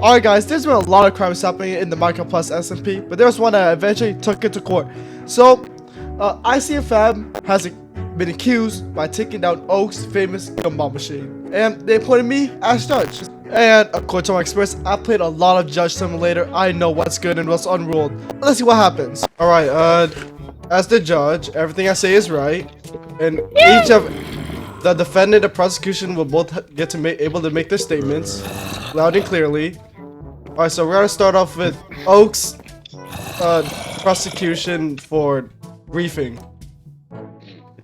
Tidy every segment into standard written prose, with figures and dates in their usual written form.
Alright guys, there's been a lot of crimes happening in the Minecraft Plus SMP, but there's one that eventually took it to court. So, ICFM has been accused by taking down Oak's famous gumball machine, and they appointed me as judge. And according to my experience, I played a lot of Judge Simulator. I know what's good and what's unruled. Let's see what happens. Alright, as the judge, everything I say is right, and each of the defendant and prosecution will both get to able to make their statements loud and clearly. Alright, so we're gonna start off with Oak's prosecution for briefing.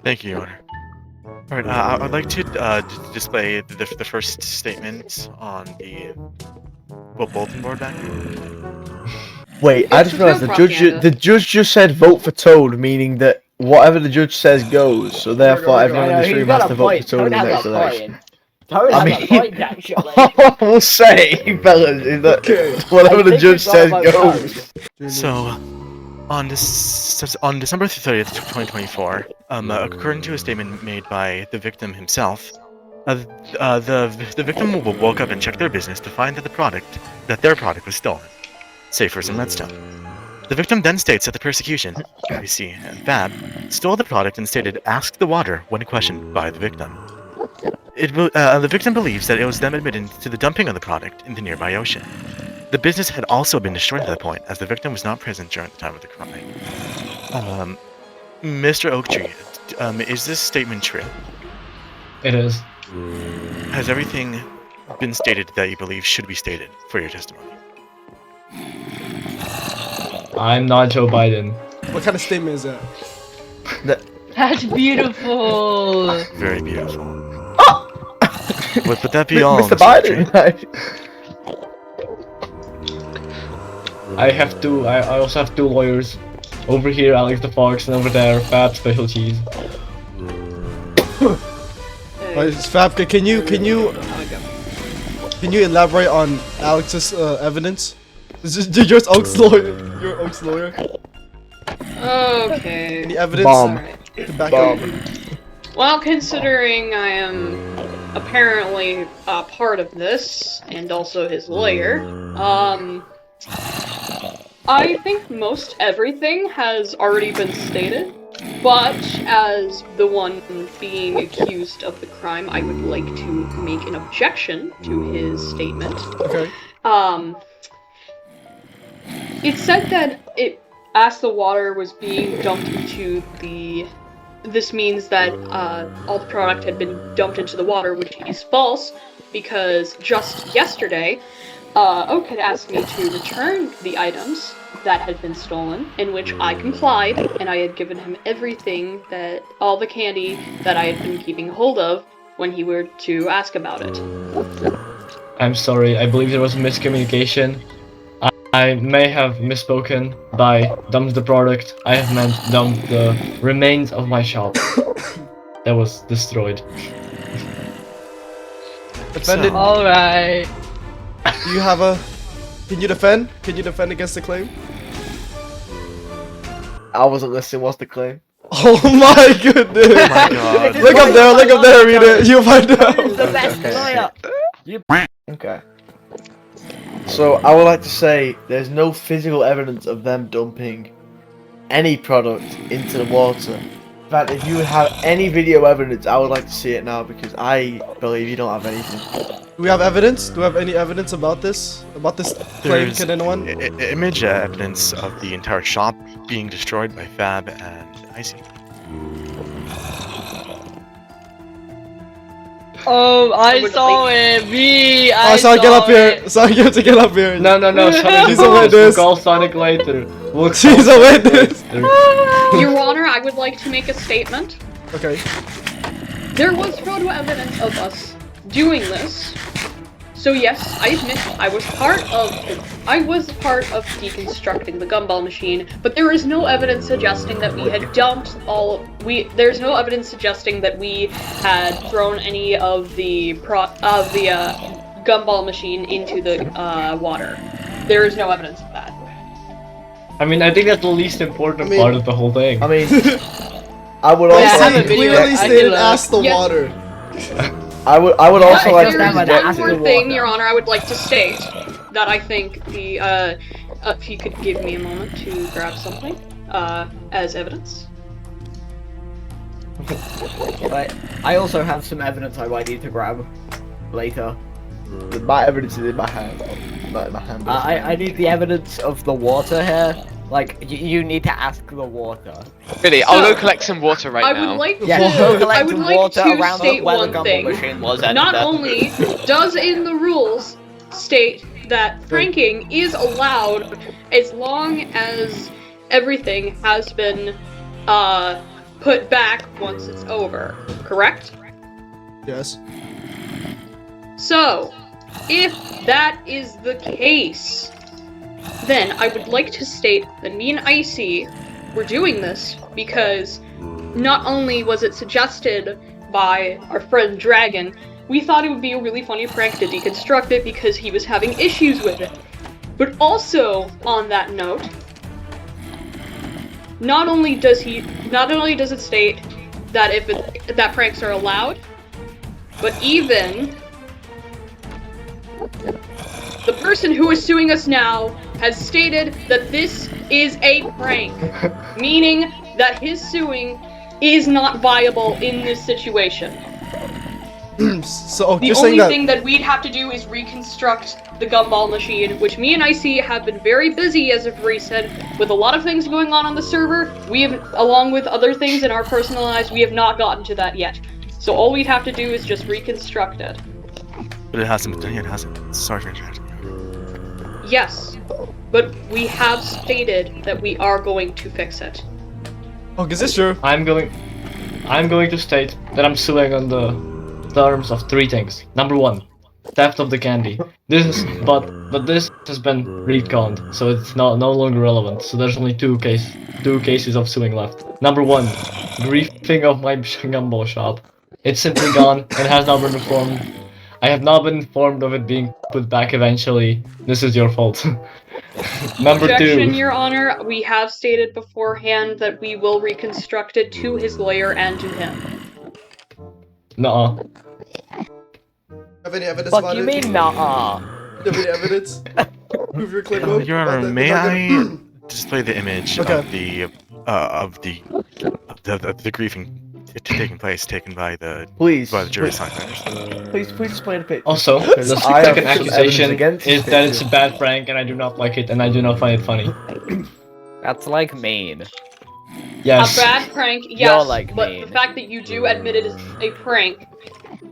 Thank you, Your Honor. Alright, I'd like to display the first statement on the bulletin board back here. Wait, I just realized the judge just said vote for Toad, meaning that whatever the judge says goes, so therefore everyone in this room has to vote for Toad in the next election. I mean, we'll say, fellas, is that whatever the judge says goes. So, on December 30th, 2024, according to a statement made by the victim himself, the victim woke up and checked their business to find that their product was stolen, save for some redstone. The victim then states that the persecution, IC and Fab, stole the product and stated, "Ask the water," when questioned by the victim. The victim believes that it was them admitting to the dumping of the product in the nearby ocean. The business had also been destroyed at that point, as the victim was not present during the time of the crime. Mr. Oaktree, is this statement true? It is. Has everything been stated that you believe should be stated for your testimony? I'm not Joe Biden. What kind of statement is that? That's beautiful. Very beautiful. Would that be all, Mr. Biden? I also have two lawyers. Over here, Alex the Fox, and over there, Fab Special Cheese. Fab, can you elaborate on Alex's evidence? You're Oak's lawyer. You're Oak's lawyer. Okay. Any evidence? Bomb. To back up? Well, considering I am apparently part of this, and also his lawyer, I think most everything has already been stated, but as the one being accused of the crime, I would like to make an objection to his statement. Okay. It said that as the water was being dumped into the... This means that all the product had been dumped into the water, which is false, because just yesterday, Oak had asked me to return the items that had been stolen, in which I complied, and I had given him everything all the candy that I had been keeping hold of when he were to ask about it. I'm sorry, I believe there was a miscommunication. I may have misspoken by dumped the product. I have meant dumped the remains of my shop that was destroyed. Defendant, Alright. do you have a... Can you defend? Can you defend against the claim? I wasn't listening, what's the claim? Oh my goodness! Oh my god. Look up there, read it. You'll find out. The best lawyer. Okay. So I would like to say there's no physical evidence of them dumping any product into the water. In fact, if you have any video evidence, I would like to see it now because I believe you don't have anything. Do we have evidence? Do we have any evidence about this? About this claim? There's Can anyone? image evidence of the entire shop being destroyed by Fab and Icy. Oh, I saw it! I Sorry, get up here. Sorry, you have to get up here. No, Sonic. She's a witness. We'll call Sonic later. She's a witness. Your Honor, I would like to make a statement. Okay. There was photo evidence of us doing this. So yes, I admit I was part of deconstructing the gumball machine, but there is no evidence suggesting that we had dumped there's no evidence suggesting that we had thrown any of the gumball machine into the water. There is no evidence of that. I mean, I think that's the least important part of the whole thing. I mean, I would also clearly stated ask the water. I would also like to There is interject one more thing, Your Honor, I would like to state. that I think the, if you could give me a moment to grab something, as evidence. But I also have some evidence I might need to grab later. My evidence is in my hand. Not in my hand. but it's in my I hand. need the evidence of the water here. Like, you need to ask the water. Really, I'll So, go collect some water right I now. would like Yeah, to, go collect I would some like water to around state where the one gumball thing. machine was. And Not only does in the rules state that pranking is allowed as long as everything has been put back once it's over, correct? Yes. So, if that is the case, then I would like to state that me and Icy were doing this because not only was it suggested by our friend Dragon, we thought it would be a really funny prank to deconstruct it because he was having issues with it. But also, on that note, not only does it state that that pranks are allowed, but even the person who is suing us now has stated that this is a prank, meaning that his suing is not viable in this situation. So The you're only saying that thing that we'd have to do is reconstruct the gumball machine, which me and Icy have been very busy, as of recent, with a lot of things going on the server. We have, along with other things in our personal lives, we have not gotten to that yet. So all we'd have to do is just reconstruct it. But it hasn't. It hasn't. Sorry for interrupting. Yes, but we have stated that we are going to fix it. oh, is this true? I'm going to state that I'm suing on the terms of 3 things. Number 1, theft of the candy. But this has been retconned, so it's no longer relevant. So there's only two cases of suing left. Number 1, griefing of my gumball shop. It's simply gone and has not been informed. I have not been informed of it being put back eventually. This is your fault. Number Objection, 2. Your Honor. We have stated beforehand that we will reconstruct it to his lawyer and to him. Nuh-uh. Have any evidence What about do you it? mean, nah? Do you have any evidence? Prove your claim. Mo? Your Honor, About the may target? I display the image Okay. of the griefing taking place, taken by the Please. jury please, assigners? please display the picture. Also, Because the I have second some evidence accusation against this is that it's a picture. bad prank and I do not like it and I do not find it funny. That's like mean. Yes. A bad prank, yes, like but mean. the fact that you do admit it is a prank,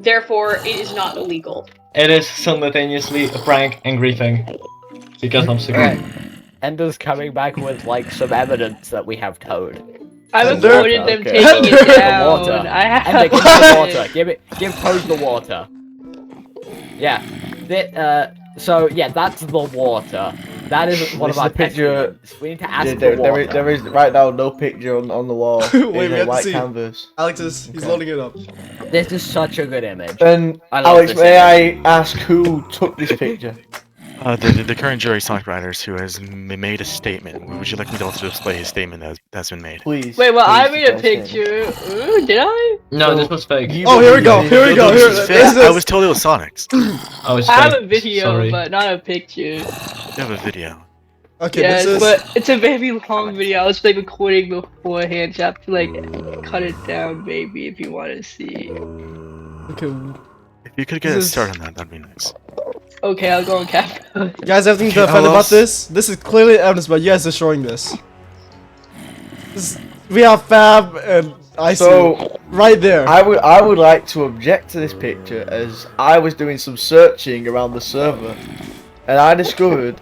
therefore it is not illegal. It is simultaneously a prank and griefing. Because I'm sick. Alright. Ender's coming back with, like, some evidence that we have code. I Ender? recorded them Okay. taking it The down. water. I have Ender, give me the water. Give Toad the water. Yeah. So, yeah, that's the water. That is one This of our is the picture- test. We need to ask Yeah, the water. there is right now no picture on the wall. Wait, in we a have to white see. canvas. Alex he's Okay. loading it up. This is such a good image. Then, I love Alex, this may I ask who took this picture? The current jury songwriters who has made a statement. Would you like me to also display his statement that's been made? Please. Wait, well, I please made a display his picture. Ooh, did I? No, So- this was fake. You- Oh, here we go. Here we go. This Here. is This fake. I is. was told it was Sonic's. You I was I have fake. a video, Sorry. but not a picture. have a video. Okay, Yes, this is. but it's a very long video. I was like recording beforehand, so I have to like cut it down, maybe, if you want to see. Okay, If you could get a This is- start on that, that'd be nice. Okay, I'll go on camera. guys, everything to Okay, defend about Alex. this. This is clearly evidence, but you guys destroying this. We have Fab and Icy So, right there. I would like to object to this picture as I was doing some searching around the server and I discovered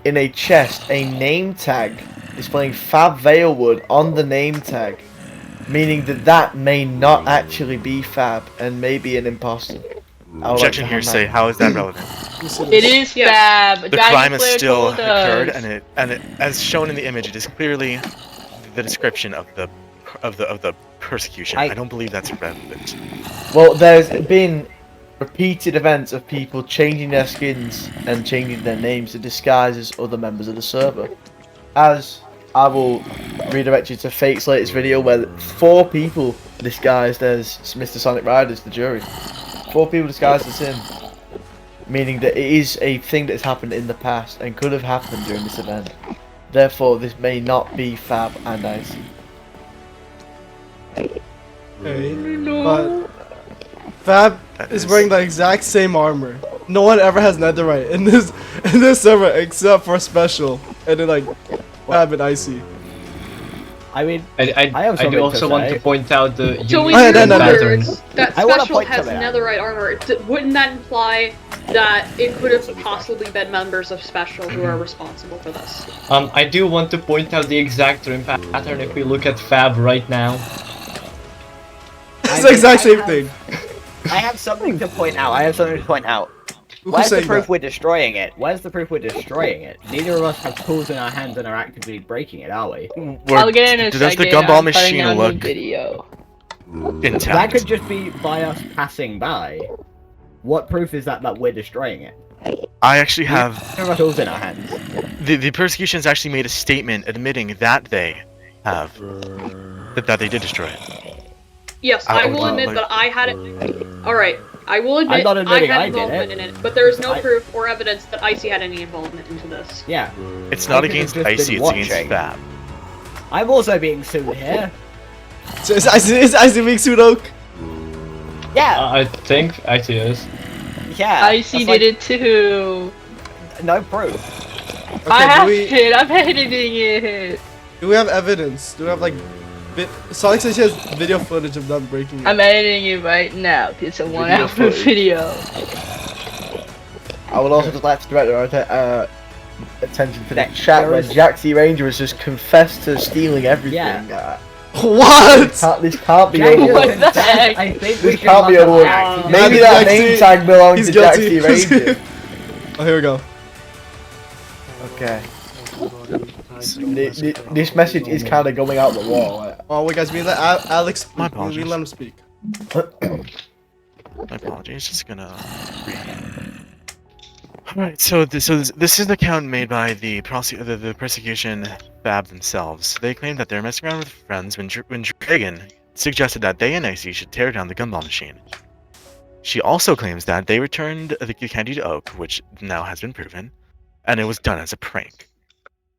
in a chest a name tag displaying Fab Valewood on the name tag, meaning that may not actually be Fab and may be an imposter. I would like Objection to here. have Say that. how is that relevant? It is Yes. Fab. The Diamond crime has Player still told us. occurred, and it, as shown in the image, it is clearly the description of the persecution. I- I don't believe that's relevant. Well, there's been repeated events of people changing their skins and changing their names to disguise as other members of the server. As I will redirect you to Fake's latest video where 4 people disguised as Mr. Sonic Riders, the jury. 4 people disguised as him. meaning that it is a thing that has happened in the past and could have happened during this event. Therefore, this may not be Fab and Icy. Okay, but Fab is wearing the exact same armor. No one ever has netherite in this server except for Special, and then like Fab and Icy. I mean, I have something do also to want say. to point out the So unique in your no. pattern. words, that I wanna Special point has something out. netherite armor. Wouldn't that imply that it could have possibly been members of Special who are responsible for this? I do want to point out the exact rim pattern if we look at Fab right now. It's the exact same thing. I have something to point out. Who's Where's the saying proof that? we're destroying it? Where's the proof we're destroying it? Neither of us have tools in our hands and are actively breaking it, are we? I'll get in a Does second. the gumball I'm cutting machine down the look video. intact? That could just be by us passing by. What proof is that we're destroying it? I actually have Neither of us have tools in our hands. the persecutions actually made a statement admitting that they have that they did destroy it. Yes, I will admit that I had it. Alright, I will admit not I admitting had I did involvement it. in it, but there is no I- proof or evidence that Icy had any involvement into this. Yeah. It's not I could've against just been Icy, it's against watching. Fab. I'm also being sued here. So is Icy being sued oak? Yeah. I think IT is. Yeah. Icy did it too. No proof. Okay, I have do it. I'm editing it. we have evidence? Do we have like Sonic says she has video footage of them breaking it. I'm editing it right now. It's a 1 hour footage. video. I would also just like to direct our attention to the There- chat there where is- Jaxie Ranger has just confessed to stealing everything. Yeah. What? This can't be Jack, over. What the heck? I think This we should can't be lock over. up Jack. Maybe Maybe that Jaxie- name tag belongs He's to guilty. Jaxie Ranger. Oh, here we go. Okay. This message is kind of going out the wall. Oh wait, guys, we let Alex. My We apologies. let him speak. My apologies, just gonna Alright, so this is the account made by the persecution Fab themselves. They claim that they're messing around with friends when Dragon suggested that they and Icy should tear down the gumball machine. She also claims that they returned the candy to Oak, which now has been proven, and it was done as a prank.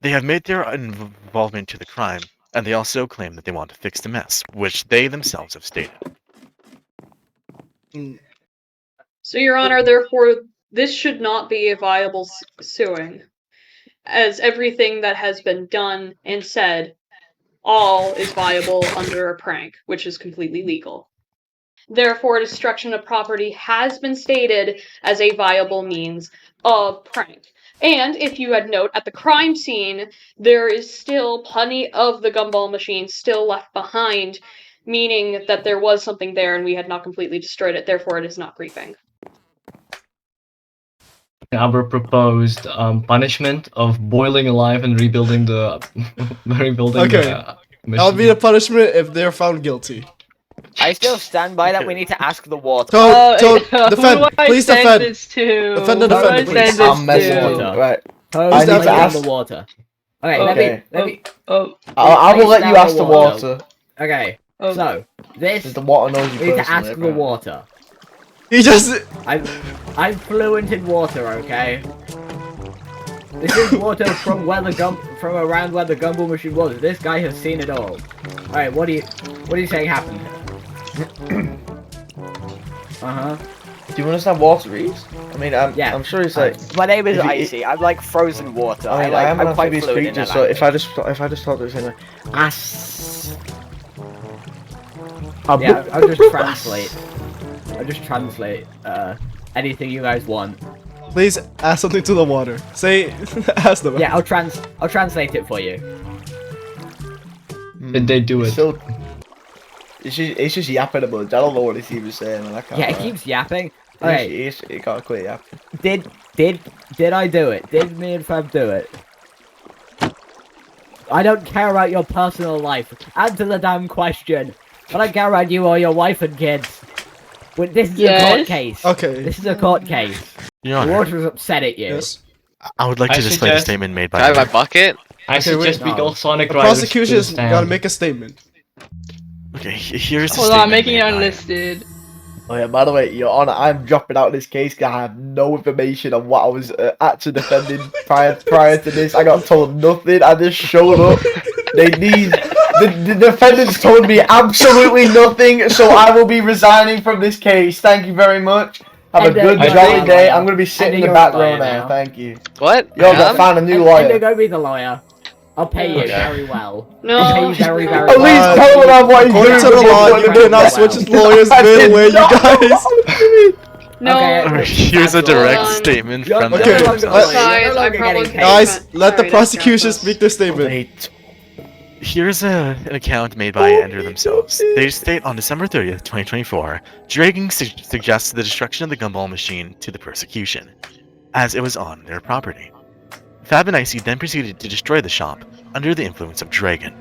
They have made their involvement to the crime, and they also claim that they want to fix the mess, which they themselves have stated. So, Your Honor, therefore, this should not be a viable suing, as everything that has been done and said all is viable under a prank, which is completely legal. Therefore, destruction of property has been stated as a viable means of prank. And if you had note, at the crime scene, there is still plenty of the gumball machine still left behind, meaning that there was something there and we had not completely destroyed it, therefore it is not griefing. Our proposed punishment of boiling alive and rebuilding the Okay. the That would be the punishment if they're found guilty. I still stand by that we need to ask the water. Toad, Who defend. do I Please send defend. this to? Defend the Who do I defendant, send please. I'm this messaging. to? Right. Toad, I need let's to down ask- the water. Okay, Okay. let me. Oh, I will let you Place ask the down the water. Okay, oh. so this Because the water knows you we need to personally. ask the apparently. water. He just. I'm fluent in water, okay? This is water from around where the gumball machine was. This guy has seen it all. Alright, what are you saying happened? Uh-huh. Do you understand water is? I mean, I'm sure it's like. My name is If you- Icy. I'm like frozen water. I mean, I am an I'm quite amphibious fluent in creature, that so if language. I just thought it was saying like, ass. Yeah, I'll just translate. Anything you guys want. Please ask something to the water. Say, ask them. Yeah, I'll translate it for you. Did they do it? So, it's just yapping about it. I don't know what it's even saying. And I can't. Yeah, it keeps yapping. It Okay, can't quit yapping. did I do it? Did me and Fab do it? I don't care about your personal life. Answer the damn question. I don't care about you or your wife and kids. But this is a court Yes. case. Okay. This is a court case. Your The Honor, water is upset at you. Yes. I would like I to display the suggest- statement made by Can I have my the bucket? I Okay, wait, suggest we no. go Sonic The Riders to prosecution's stand. gotta make a statement. Okay, here's the Hold statement on, making made it by- unlisted. Oh yeah, by the way, Your Honor, I'm dropping out of this case because I have no information on what I was actually defending prior to this. I got told nothing. I just showed up. The defendants told me absolutely nothing, so I will be resigning from this case. Thank you very much. Have a good jolly day. I'm gonna be sitting in the back row now. Thank you. What? Yo, I found a new lawyer. And go be the lawyer. I'll pay you very well. No. I'll pay you very, very At least well. tell them what he's According doing. to the law, you cannot switch his lawyers midway, you guys. No. Okay, Here's a direct on. statement You're from no the Okay, longer let's- lawyer, you're no Guys, I longer probably getting paid. Guys, let the Sorry, prosecution that's speak their statement. Wait. Here's an account made by Ender themselves. They state on December 30th, 2024, Dragon suggests the destruction of the gumball machine to the prosecution, as it was on their property. Fab and Icy then proceeded to destroy the shop under the influence of Dragon.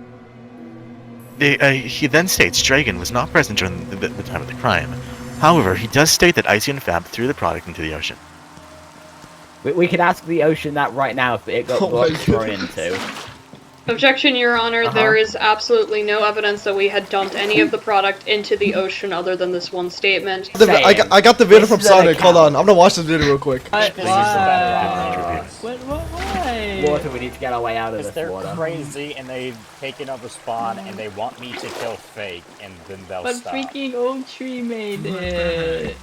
He then states Dragon was not present during the time of the crime. However, he does state that Icy and Fab threw the product into the ocean. We could ask the ocean that right now if it got Oh my thrown into. Objection, Your Honor. There is absolutely no evidence that we had dumped any of the product into the ocean other than this one statement. I got the video This from is an Sonic. Hold account. on, I'm gonna watch this video real quick. Why? Water, we need to get our way out of this They're water. crazy and they've taken over spawn and they want me to kill Fake and then they'll But stop. freaking Oak Tree made it.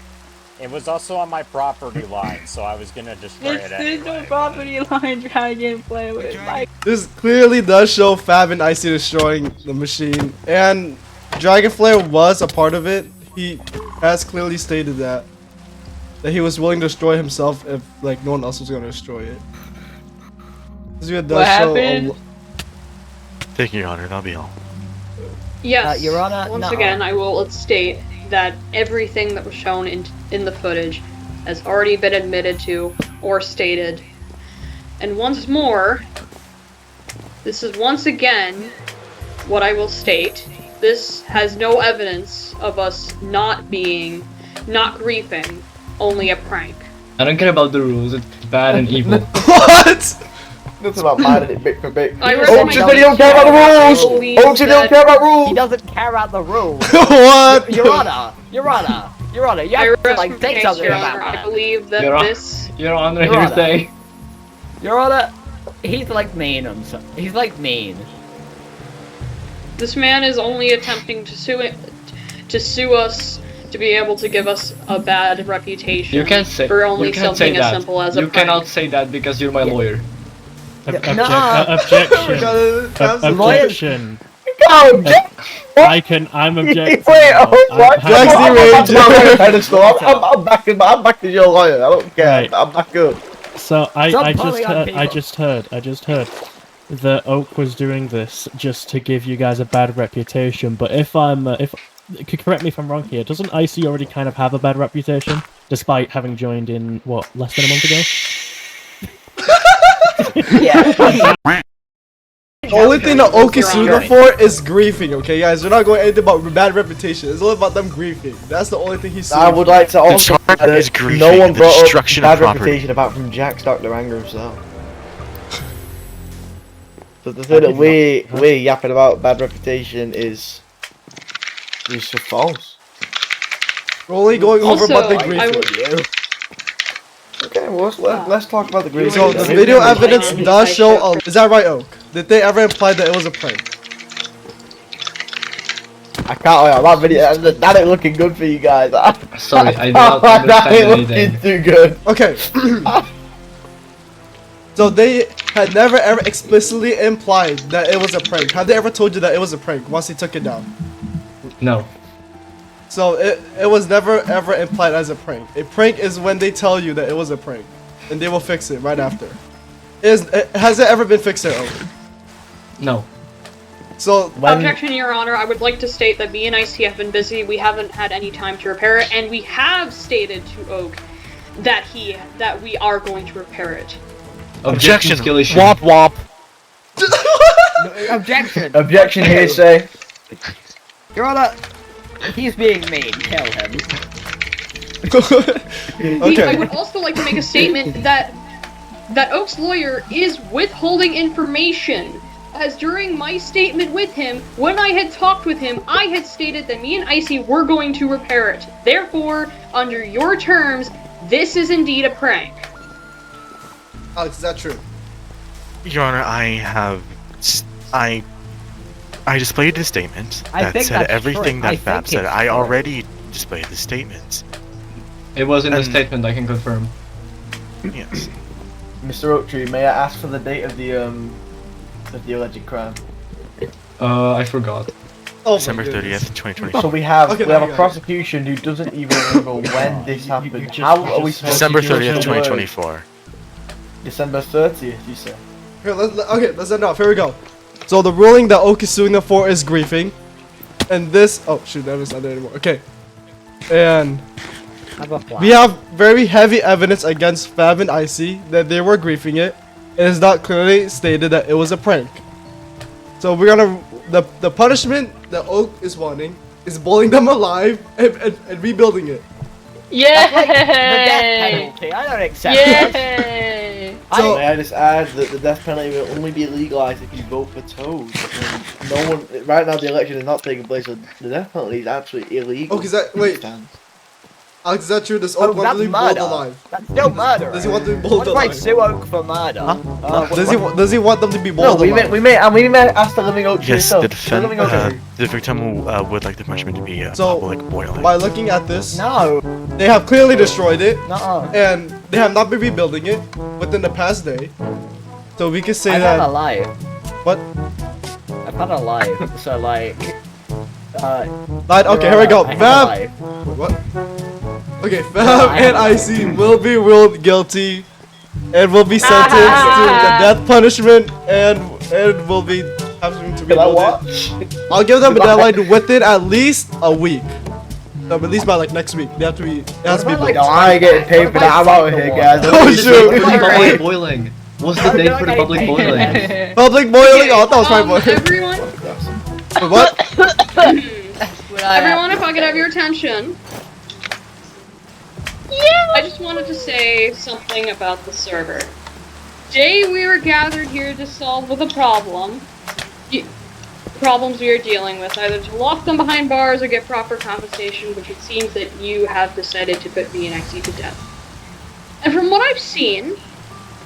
It was also on my property line, so I was gonna destroy it There's no anyway. property line Dragon play with. Like, This clearly does show Fab and Icy destroying the machine, and Dragonflare was a part of it. He has clearly stated that he was willing to destroy himself if like no one else was going to destroy it. This video does What show happened? Thank you, Your Honor. That'll be all. Yes. Your Honor, Once no. again, I will state that everything that was shown in the footage has already been admitted to or stated. And once more, this is once again what I will state. This has no evidence of us not griefing, only a prank. I don't care about the rules. It's bad and evil. What? Nothing about minding it bit for bit. I Oaks recommend said he don't care about the rules! Oaks said he don't care about He rules! doesn't care about the rules. What? Your Honor, you I have to like rest say my case, something Your about Honor. I that. believe that Your Honor. this. Your Honor, Your you're Honor. saying. Your Honor, he's like mean. He's like mean. This man is only attempting to sue us to be able to give us a bad reputation. You can't say. for only you can't something say as that. simple as a You prank. cannot say that because you're my lawyer. Objection. Objection. Go, object! I'm objecting. Wait, oh, what? Jack's I'm the back ranger. on pedestal. I'm backing your lawyer. I don't care. Right. I'm back up. So Stop I pulling on just heard that Oak was doing this just to give you guys a bad reputation. But if correct me if I'm wrong here, doesn't Icy already kind of have a bad reputation despite having joined in what less than a month ago? Yeah. The only thing that Oak is suing them for is griefing, okay guys? They're not going anything about bad reputation. It's all about them griefing. That's the only thing he's suing I would like to also charge add is that griefing, no one the brought up destruction of bad property. reputation apart from Jack's Dr. Anger himself. So the thing that we're yapping about bad reputation is just false. We're only going over about the Also, I griefing. would- Okay, well let's talk about the griefing. So the video evidence does show. Is that right, Oak? Did they ever imply that it was a prank? I can't. That video that ain't looking good for you guys. Sorry, I do not that understand ain't anything. looking too good. Okay. So they had never ever explicitly implied that it was a prank. Have they ever told you that it was a prank once he took it down? No. So it was never ever implied as a prank. A prank is when they tell you that it was a prank, and they will fix it right after. Has it ever been fixed at all? No. So Objection, Your Honor. I would like to state that me and Icy have been busy. We haven't had any time to repair it, and we have stated to Oak that we are going to repair it. Objection. Skill issue. Womp womp. Objection. Objection hearsay. Your Honor, he's being mean. Kill him. I okay. would also like to make a statement that Oak's lawyer is withholding information as during my statement with him, when I had talked with him, I had stated that me and Icy were going to repair it. Therefore, under your terms, this is indeed a prank. Alex, is that true? Your Honor, I displayed the statement that said everything that Fab said. I already displayed the statements. It was in the statement, I can confirm. Yes. Mr. Oaktree, may I ask for the date of the alleged crime? I forgot. Oh, December 30th, 2024. So we have Okay, we have now a you got it. prosecution who doesn't even remember when this happened. How are we supposed December to use 30th, the word? 2024. December 30th, you say? Here, let's end off. Here we go. So the ruling that Oak is suing them for is griefing, and this. Oh shoot, that is not there anymore. Okay, and we have very heavy evidence against Fab and Icy that they were griefing it. It is not clearly stated that it was a prank. So we're gonna the punishment that Oak is wanting is boiling them alive and rebuilding it. Yay! The death penalty. I don't accept that. Yay! So- May I just add that the death penalty will only be legalized if you vote for Toad. And no one right now. The election is not taking place, so the death penalty is absolutely illegal. Oh, is that wait? Stands. Alex, is that true? Does Oh, Oak want that's to be boiled murder. alive? That's still murder. Does he want to be boiled What if I alive? sue Oak for murder? Does he want them to be No, boiled we alive? may ask the living Oaktree Yes, itself. the living Oaktree. the victim would like the punishment to be So, public boiling. By looking at this, No. they have clearly destroyed it, No. and they have not been rebuilding it within the past day. So we can say I've that. had a life. What? I've had a life. So like. Right, okay, here we go. I had a Fab. life. What? Okay, Fab and Icy will be ruled guilty, and will be sentenced to the death punishment, and will be having to be. Can I watch? I'll give them a deadline within at least a week. No, at least by like next week. They have to be. It has to be. Like, No, I ain't getting paid for that. I'm out of here, guys. Oh shoot! Public boiling. What's the date for the public boiling? Public boiling. Oh, that was my boy. Everyone, What? everyone, if I could have your attention. Yeah. I just wanted to say something about the server. Today we were gathered here to solve with a problem. Problems we are dealing with, either to lock them behind bars or get proper compensation, which it seems that you have decided to put me and Xe to death. And from what I've seen,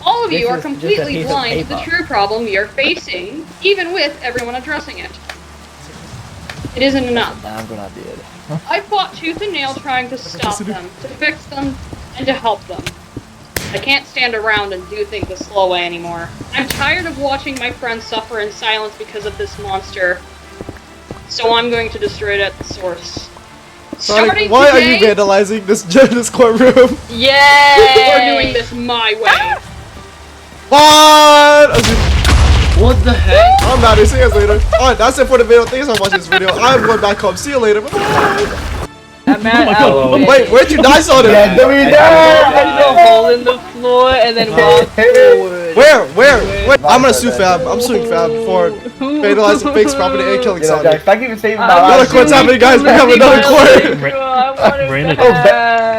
all of you This are is just a completely piece of blind to the paper. true problem you're facing, even with everyone addressing it. It isn't enough. Nah, I'm gonna have the edit. I fought tooth and nail trying to stop them, to fix them, and to help them. I can't stand around and do things the slow way anymore. I'm tired of watching my friends suffer in silence because of this monster. So I'm going to destroy it at the source. Sonic, Starting why are today, you vandalizing this courtroom? Yay! we're doing this my way. What? What the heck? I'm out here. See you guys later. Alright, that's it for the video. Thanks for watching this video. I'm going back home. See you later. Bye. That man Wait, where'd you die, Sonic? I put a hole in the floor and then walk forward. Where? I'm gonna sue Fab. I'm suing Fab for vandalizing Fake's property and killing You know, Sonic. guys, thank you for saving my Another life. court's happening, guys. We have another court. I wanted Raina- to